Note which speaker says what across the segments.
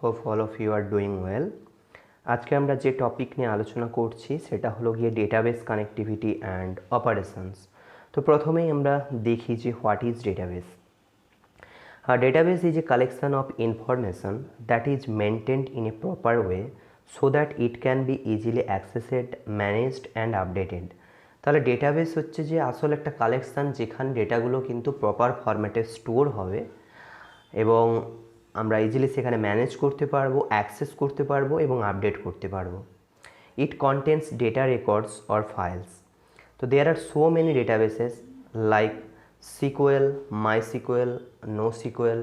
Speaker 1: Hope all of you are doing well. আজকে আমরা যে টপিক নিয়ে আলোচনা করছি সেটা হলো গিয়ে ডেটাবেস কানেক্টিভিটি অ্যান্ড অপারেশনস। তো প্রথমেই আমরা দেখি যে what is database. A database is a collection of information that is maintained in a proper way so that it can be easily accessed, managed and updated. তাহলে database হচ্ছে যে আসলে একটা কালেকশান যেখানে ডেটাগুলো কিন্তু প্রপার ফরম্যাটে স্টোর হবে এবং আমরা ইজিলি সেখানে ম্যানেজ করতে পারবো, অ্যাক্সেস করতে পারবো এবং আপডেট করতে পারবো। It contains data records or files. তো there are so many databases like SQL, MySQL, NoSQL.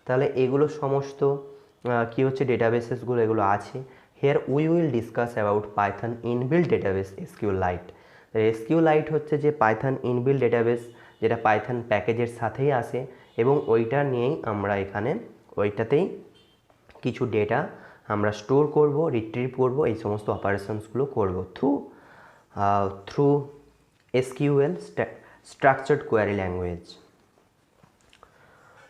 Speaker 1: তাহলে এগুলো সমস্ত কী হচ্ছে ডেটাবেসেসগুলো এগুলো আছে। Here we will discuss about Python inbuilt database SQLite. SQLite হচ্ছে যে পাইথন ইনবিল্ড ডেটাবেস যেটা পাইথন প্যাকেজের সাথেই আসে এবং ওইটা নিয়েই আমরা এখানে ওইটাতেই কিছু ডেটা আমরা স্টোর করব, রিট্রিভ করব, এই সমস্ত অপারেশনসগুলো করব through SQL structured query language.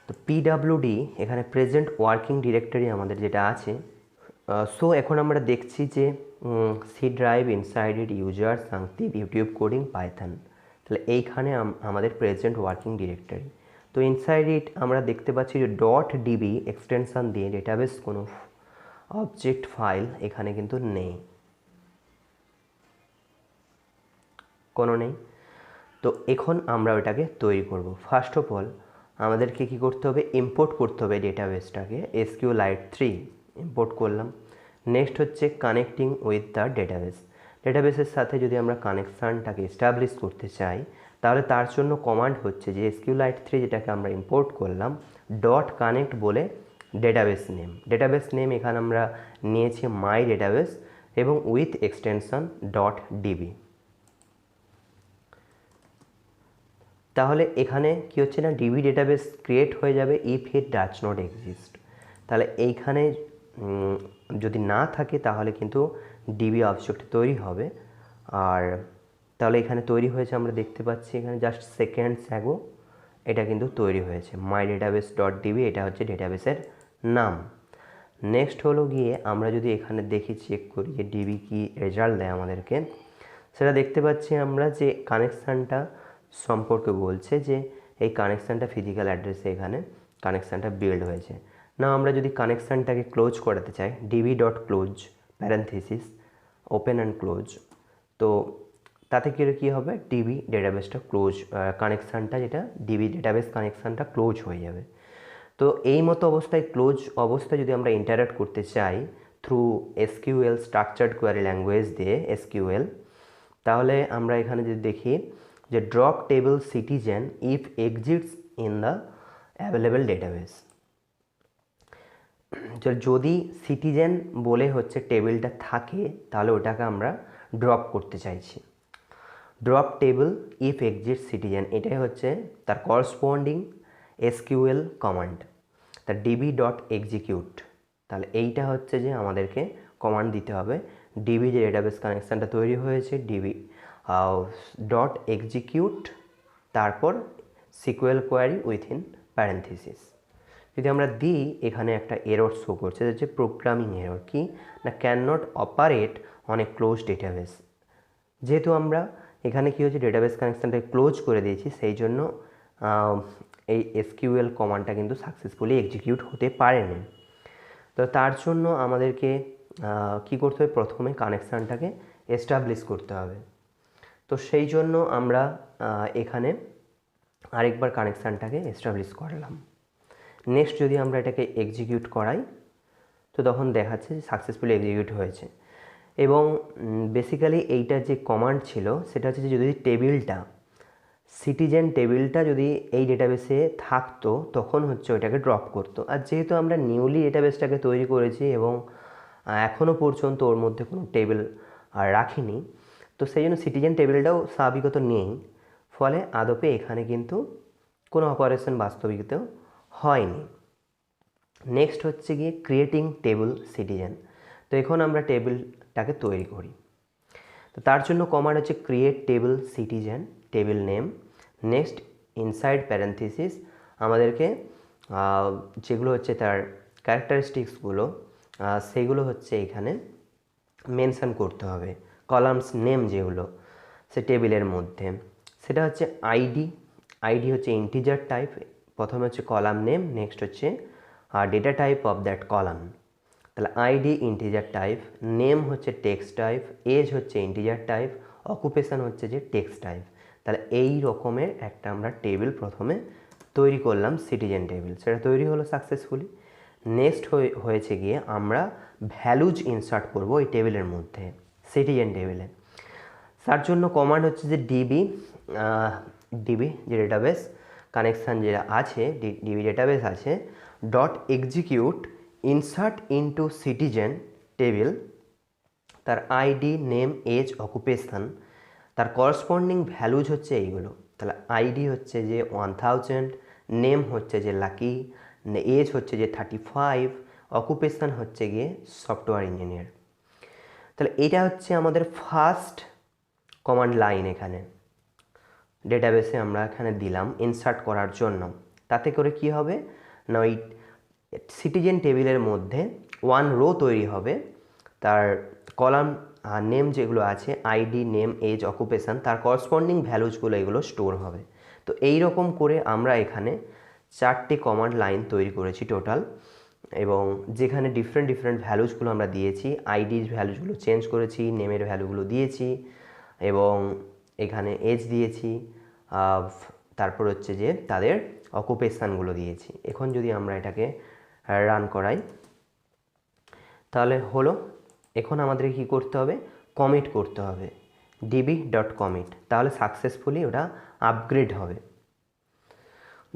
Speaker 1: তো পিডাব্লিউডি এখানে প্রেজেন্ট ওয়ার্কিং ডিরেক্টরি আমাদের যেটা আছে। সো এখন আমরা দেখছি যে সি ড্রাইভ, ইনসাইডেড, ইউজার, সাংতিভ, ইউটিউব কোডিং, পাইথন। তাহলে এইখানে আমাদের প্রেজেন্ট ওয়ার্কিং ডিরেক্টরি। তো ইনসাইড ইট আমরা দেখতে পাচ্ছি যে .db এক্সটেনশান দিয়ে ডেটাবেস কোনো অবজেক্ট ফাইল এখানে কিন্তু নেই, কোনো নেই। তো এখন আমরা ওটাকে তৈরি করব। ফার্স্ট অফ অল আমাদেরকে কী করতে হবে, ইম্পোর্ট করতে হবে ডেটাবেসটাকে। এসকিউলাইট 3 ইম্পোর্ট করলাম। নেক্সট হচ্ছে কানেক্টিং উইথ দ্য ডেটাবেস। ডেটাবেসের সাথে যদি আমরা কানেকশানটাকে এস্টাবলিশ করতে চাই তাহলে তার জন্য কমান্ড হচ্ছে যে এসকিউলাইট 3 যেটাকে আমরা ইম্পোর্ট করলাম .কানেক্ট বলে ডেটাবেস নেম এখানে আমরা নিয়েছি মাই ডেটাবেস এবং উইথ এক্সটেনশন .db। তাহলে এখানে কি হচ্ছে না, ডিবি ডেটাবেস ক্রিয়েট হয়ে যাবে if it does not exist. তাহলে এইখানে যদি না থাকে তাহলে কিন্তু ডিবি অবজেক্ট তৈরি হবে। আর তাহলে এখানে তৈরি হয়েছে, আমরা দেখতে পাচ্ছি এখানে জাস্ট সেকেন্ডস অ্যাগো এটা কিন্তু তৈরি হয়েছে মাই ডেটাবেস .db। এটা হচ্ছে ডেটাবেসের নাম। নেক্সট হলো গিয়ে আমরা যদি এখানে দেখি, চেক করি যে ডিবি কি রেজাল্ট দেয় আমাদেরকে, সেটা দেখতে পাচ্ছি আমরা যে কানেকশানটা সম্পর্কে বলছে যে এই কানেকশানটা ফিজিক্যাল অ্যাড্রেসে এখানে কানেকশানটা বিল্ড হয়েছে। না আমরা যদি কানেকশানটাকে ক্লোজ করাতে চাই, db.close প্যারেনথিসিস ওপেন অ্যান্ড ক্লোজ, তো তাতে কী হবে, ডিবি ডেটাবেসটা ক্লোজ, কানেকশানটা যেটা ডিবি ডেটাবেস কানেকশানটা ক্লোজ হয়ে যাবে। তো এই মতো অবস্থায় ক্লোজ অবস্থায় যদি আমরা ইন্টারাক্ট করতে চাই through SQL structured query language দিয়ে এসকিউএল, তাহলে আমরা এখানে যদি দেখি যে drop table citizen if exists in the available database. যদি সিটিজেন বলে হচ্ছে টেবিলটা থাকে তাহলে ওটাকে আমরা ড্রপ করতে চাইছি। Drop table if exist citizen, এটাই হচ্ছে তার করসপন্ডিং এসকিউএল কমান্ড, তার db.execute। তাহলে এইটা হচ্ছে যে আমাদেরকে কমান্ড দিতে হবে। ডিবি যে ডেটাবেস কানেকশানটা তৈরি হয়েছে db.execute, তারপর সিকুয়েল কোয়ারি উইথিন প্যারেনথিসিস। যদি আমরা দিই এখানে একটা এরর শো করছে, যে প্রোগ্রামিং এরর কি না, can not operate on a close database. যেহেতু আমরা এখানে কী হচ্ছে ডেটাবেস কানেকশানটাকে ক্লোজ করে দিয়েছি, সেই জন্য এই এসকিউএল কমান্ডটা কিন্তু সাকসেসফুলি এক্সিকিউট হতে পারেনি। তো তার জন্য আমাদেরকে কী করতে হবে, প্রথমে কানেকশানটাকে এস্টাবলিশ করতে হবে। তো সেই জন্য আমরা এখানে আরেকবার কানেকশানটাকে এস্টাবলিশ করলাম। নেক্সট যদি আমরা এটাকে এক্সিকিউট করাই তো তখন দেখাচ্ছে যে সাকসেসফুলি এক্সিকিউট হয়েছে। এবং বেসিক্যালি এইটা যে কমান্ড ছিল সেটা হচ্ছে যে যদি টেবিলটা সিটিজেন টেবিলটা যদি এই ডেটাবেসে থাকতো তখন হচ্ছে ওইটাকে ড্রপ করতো। আর যেহেতু আমরা নিউলি ডেটাবেসটাকে তৈরি করেছি এবং এখনও পর্যন্ত ওর মধ্যে কোনো টেবিল আর রাখিনি, তো সেই জন্য সিটিজেন টেবিলটাও স্বাভাবিকত নেই, ফলে আদপে এখানে কিন্তু কোনো অপারেশন বাস্তবিকত হয়নি। নেক্সট হচ্ছে গিয়ে ক্রিয়েটিং টেবিল সিটিজেন। তো এখন আমরা টেবিলটাকে তৈরি করি। তো তার জন্য কমান্ড হচ্ছে create table citizen, table name, next inside parenthesis আমাদেরকে যেগুলো হচ্ছে তার ক্যারেক্টারিস্টিক্সগুলো সেগুলো হচ্ছে এখানে মেনশন করতে হবে। কলামস নেম যেগুলো সে টেবিলের মধ্যে, সেটা হচ্ছে আইডি। আইডি হচ্ছে ইন্টিজার টাইপ। প্রথমে হচ্ছে কলাম নেম, নেক্সট হচ্ছে data type of that column. তাহলে আইডি ইন্টিজার টাইপ, নেম হচ্ছে টেক্সট টাইপ, এজ হচ্ছে ইন্টিজার টাইপ, অকুপেশন হচ্ছে যে টেক্সট টাইপ। তাহলে এই রকমের একটা আমরা টেবিল প্রথমে তৈরি করলাম, সিটিজেন টেবিল। সেটা তৈরি হলো সাকসেসফুলি। নেক্সট হয়েছে গিয়ে আমরা ভ্যালুজ ইনসার্ট করব এই টেবিলের মধ্যে, সিটিজেন টেবিলে। তার জন্য কমান্ড হচ্ছে যে ডিবি যে ডেটাবেস কানেকশান যেটা আছে, ডিবি ডেটাবেস আছে, dot execute insert into citizen table, তার আইডি, নেম, এজ, অকুপেশান, তার করসপন্ডিং ভ্যালুজ হচ্ছে এইগুলো। তাহলে আইডি হচ্ছে যে 1000, নেম হচ্ছে যে লাকি, এজ হচ্ছে যে 35, অকুপেশান হচ্ছে গিয়ে সফটওয়্যার ইঞ্জিনিয়ার। তাহলে এটা হচ্ছে আমাদের ফার্স্ট কমান্ড লাইন এখানে ডেটাবেসে আমরা এখানে দিলাম ইনসার্ট করার জন্য। তাতে করে কি হবে না, ওই সিটিজেন টেবিলের মধ্যে ওয়ান রো তৈরি হবে, তার কলাম নেম যেগুলো আছে আইডি, নেম, এজ, অকুপেশান, তার করসপন্ডিং ভ্যালুজগুলো এগুলো স্টোর হবে। তো এই রকম করে আমরা এখানে 4টে কমান্ড লাইন তৈরি করেছি টোটাল, এবং যেখানে ডিফারেন্ট ভ্যালুজগুলো আমরা দিয়েছি, আইডির ভ্যালুজগুলো চেঞ্জ করেছি, নেমের ভ্যালুগুলো দিয়েছি, এবং এখানে এজ দিয়েছি, তারপর হচ্ছে যে তাদের অকুপেশানগুলো দিয়েছি। এখন যদি আমরা এটাকে রান করাই তাহলে হলো। এখন আমাদের কি করতে হবে, কমিট করতে হবে db.commit, তাহলে সাকসেসফুলি ওটা আপগ্রেড হবে,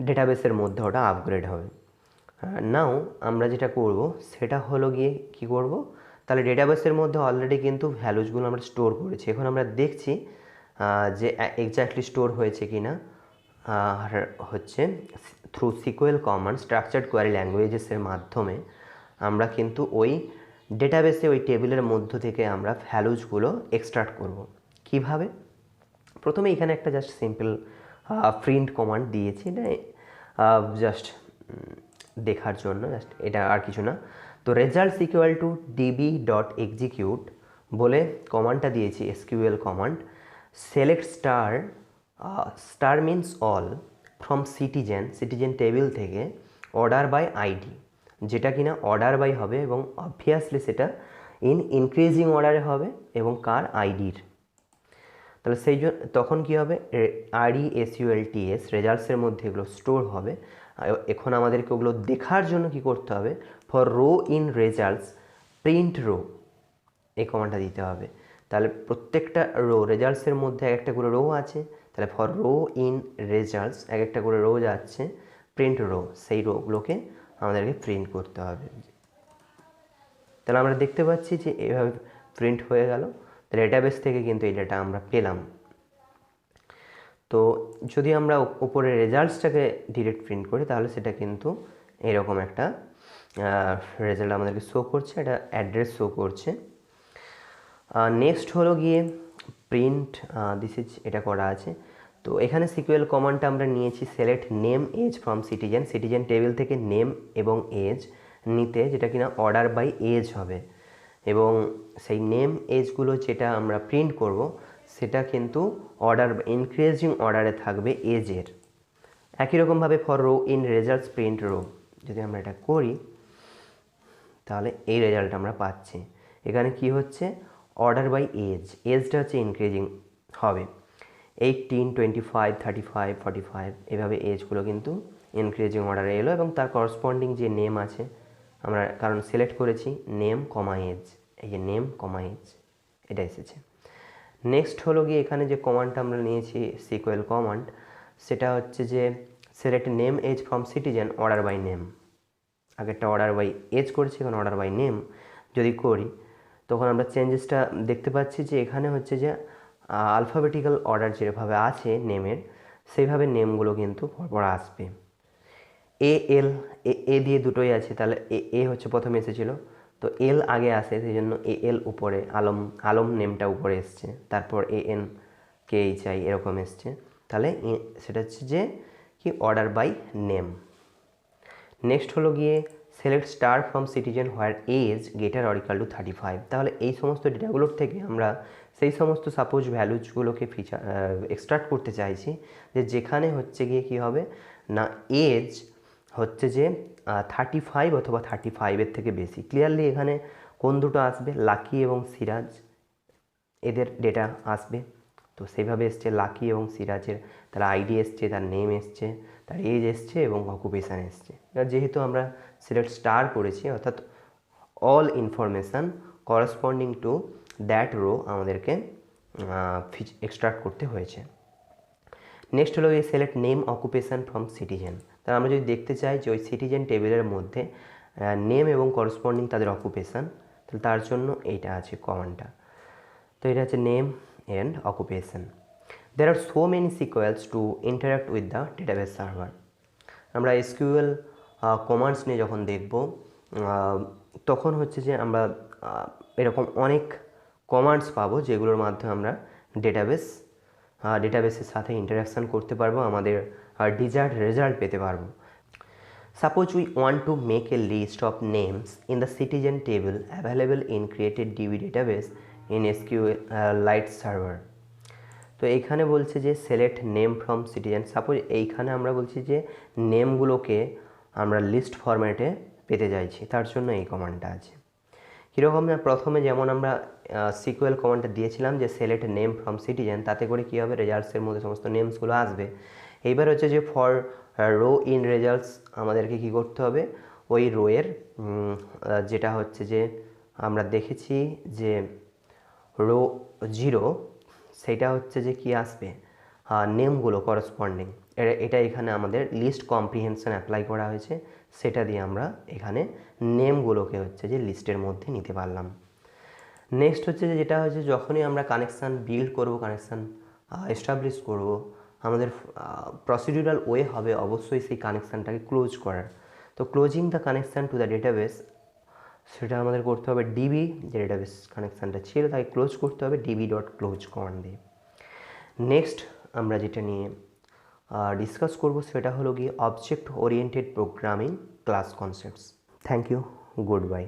Speaker 1: ডেটাবেসের মধ্যে ওটা আপগ্রেড হবে। নাও আমরা যেটা করব সেটা হলো গিয়ে কি করব, তাহলে ডেটাবেসের মধ্যে অলরেডি কিন্তু ভ্যালুজগুলো আমরা স্টোর করেছি। এখন আমরা দেখছি যে এক্স্যাক্টলি স্টোর হয়েছে কি না। আর হচ্ছে through SQL command structured query ল্যাঙ্গুয়েজেসের মাধ্যমে আমরা কিন্তু ওই ডেটাবেসে ওই টেবিলের মধ্য থেকে আমরা ভ্যালুজগুলো এক্সট্রাক্ট করব। কিভাবে? প্রথমে এখানে একটা জাস্ট সিম্পল প্রিন্ট কমান্ড দিয়েছি, এটা জাস্ট দেখার জন্য, জাস্ট এটা আর কিছু না। তো রেজাল্টস ইকুয়াল টু db.execute বলে কমান্ডটা দিয়েছি, SQL command. Select star means all from citizen table থেকে অর্ডার বাই আইডি, যেটা কিনা অর্ডার বাই হবে এবং অবভিয়াসলি সেটা ইনক্রিজিং অর্ডারে হবে এবং কার আইডির। তাহলে সেই জন্য তখন কী হবে, RESULTS রেজাল্টসের মধ্যে এগুলো স্টোর হবে। এখন আমাদেরকে ওগুলো দেখার জন্য কি করতে হবে, for row in results print row এই কমান্ডটা দিতে হবে। তাহলে প্রত্যেকটা রো রেজাল্টসের মধ্যে এক একটা করে রো আছে, তাহলে ফর রো ইন রেজাল্টস এক একটা করে রো যাচ্ছে, প্রিন্ট রো, সেই রোগুলোকে আমাদেরকে প্রিন্ট করতে হবে। তাহলে আমরা দেখতে পাচ্ছি যে এভাবে প্রিন্ট হয়ে গেল, ডেটাবেস থেকে কিন্তু এই ডাটা আমরা পেলাম। তো যদি আমরা উপরে রেজাল্টসটাকে ডিরেক্ট প্রিন্ট করি তাহলে সেটা কিন্তু এরকম একটা রেজাল্ট আমাদেরকে শো করছে, এটা অ্যাড্রেস শো করছে। নেক্সট হলো গিয়ে প্রিন্ট এটা করা আছে। তো এখানে সিকুয়েল কমান্ডটা আমরা নিয়েছি select name age from citizen table থেকে নেম এবং এজ নিতে, যেটা কিনা অর্ডার বাই এজ হবে, এবং সেই নেম এজগুলো যেটা আমরা প্রিন্ট করব সেটা কিন্তু অর্ডার ইনক্রিজিং অর্ডারে থাকবে এজের। একই রকমভাবে for row in results print row যদি আমরা এটা করি তাহলে এই রেজাল্ট আমরা পাচ্ছি। এখানে কি হচ্ছে, অর্ডার বাই এজটা হচ্ছে ইনক্রিজিং হবে, 18, 25, 35, 45 এভাবে এজগুলো কিন্তু ইনক্রিজিং অর্ডারে এলো, এবং তার করসপন্ডিং যে নেম আছে আমরা কারণ সিলেক্ট করেছি নেম কমা এজ, এই যে নেম কমা এজ এটা এসেছে। নেক্সট হলো গিয়ে এখানে যে কমান্ডটা আমরা নিয়েছি সিকুয়েল কমান্ড, সেটা হচ্ছে যে select name age from citizen order by name. আগেরটা অর্ডার বাই এজ করেছি, এখন অর্ডার বাই নেম যদি করি তখন আমরা চেঞ্জেসটা দেখতে পাচ্ছি যে এখানে হচ্ছে যে আলফাবেটিক্যাল অর্ডার যেভাবে আছে নেমের সেইভাবে নেমগুলো কিন্তু পরপর আসবে। এ দিয়ে দুটোই আছে, তাহলে এ হচ্ছে প্রথমে এসেছিলো, তো এল আগে আসে, সেই জন্য এল উপরে, আলম নেমটা উপরে এসছে, তারপর KHI এরকম এসছে, তাহলে সেটা হচ্ছে যে কি অর্ডার বাই নেম। নেক্সট হলো গিয়ে select star from citizen where age greater or equal to 35। তাহলে এই সমস্ত ডেটাগুলোর থেকে আমরা সেই সমস্ত সাপোজ ভ্যালুজগুলোকে এক্সট্রাক্ট করতে চাইছি যে যেখানে হচ্ছে গিয়ে কী হবে না এজ হচ্ছে যে 35 অথবা 35-এর থেকে বেশি। ক্লিয়ারলি এখানে কোন দুটো আসবে, লাকি এবং সিরাজ, এদের ডেটা আসবে। তো সেইভাবে এসছে লাকি এবং সিরাজের, তার আইডি এসছে, তার নেম এসছে, তার এজ এসছে এবং অকুপেশান এসছে। যেহেতু আমরা সিলেক্ট স্টার করেছি অর্থাৎ all information corresponding to that row আমাদেরকে এক্সট্রাক্ট করতে হয়েছে। নেক্সট হলো এই select name occupation from citizen. তাহলে আমরা যদি দেখতে চাই যে ওই সিটিজেন টেবিলের মধ্যে নেম এবং করসপন্ডিং তাদের অকুপেশান, তাহলে তার জন্য এইটা আছে কমান্ডটা। তো এটা হচ্ছে name and occupation. There are so many SQLs to interact with the database server. আমরা এসকিউএল কমান্ডস নিয়ে যখন দেখব তখন হচ্ছে যে আমরা এরকম অনেক কমান্ডস পাবো যেগুলোর মাধ্যমে আমরা ডেটাবেসের সাথে ইন্টারাকশান করতে পারবো, আমাদের ডিজায়ার্ড রেজাল্ট পেতে পারবো। Suppose we want to make a list of names in the citizen table available in created DB database in SQLite server. তো এইখানে বলছে যে select name from citizen. Suppose এইখানে আমরা বলছি যে নেমগুলোকে আমরা লিস্ট ফরম্যাটে পেতে চাইছি, তার জন্য এই কমান্ডটা আছে। কীরকম না, প্রথমে যেমন আমরা সিকুয়েল কমান্ডটা দিয়েছিলাম যে সিলেক্ট নেম ফ্রম সিটিজেন, তাতে করে কী হবে রেজাল্টসের মধ্যে সমস্ত নেমসগুলো আসবে। এইবার হচ্ছে যে ফর রো ইন রেজাল্টস আমাদেরকে কী করতে হবে, ওই রোয়ের যেটা হচ্ছে যে আমরা দেখেছি যে রো 0 সেটা হচ্ছে যে কি আসবে নেমগুলো করসপন্ডিং, এটা এখানে আমাদের লিস্ট কম্প্রিহেনশন অ্যাপ্লাই করা হয়েছে, সেটা দিয়ে আমরা এখানে নেমগুলোকে হচ্ছে যে লিস্টের মধ্যে নিতে পারলাম। নেক্সট হচ্ছে যে যেটা হচ্ছে যখনই আমরা কানেকশান বিল্ড করব, কানেকশান এস্টাবলিশ করব, আমাদের প্রসিডিউরাল ওয়ে হবে অবশ্যই সেই কানেকশানটাকে ক্লোজ করার। তো closing the connection to the database সেটা আমাদের করতে হবে ডিবি, যে ডেটাবেস কানেকশানটা ছিল তাকে ক্লোজ করতে হবে db.close কমান্ড দিয়ে। নেক্সট আমরা যেটা নিয়ে ডিসকাস করব সেটা হলো গিয়ে object oriented programming class concepts. Thank you, good bye.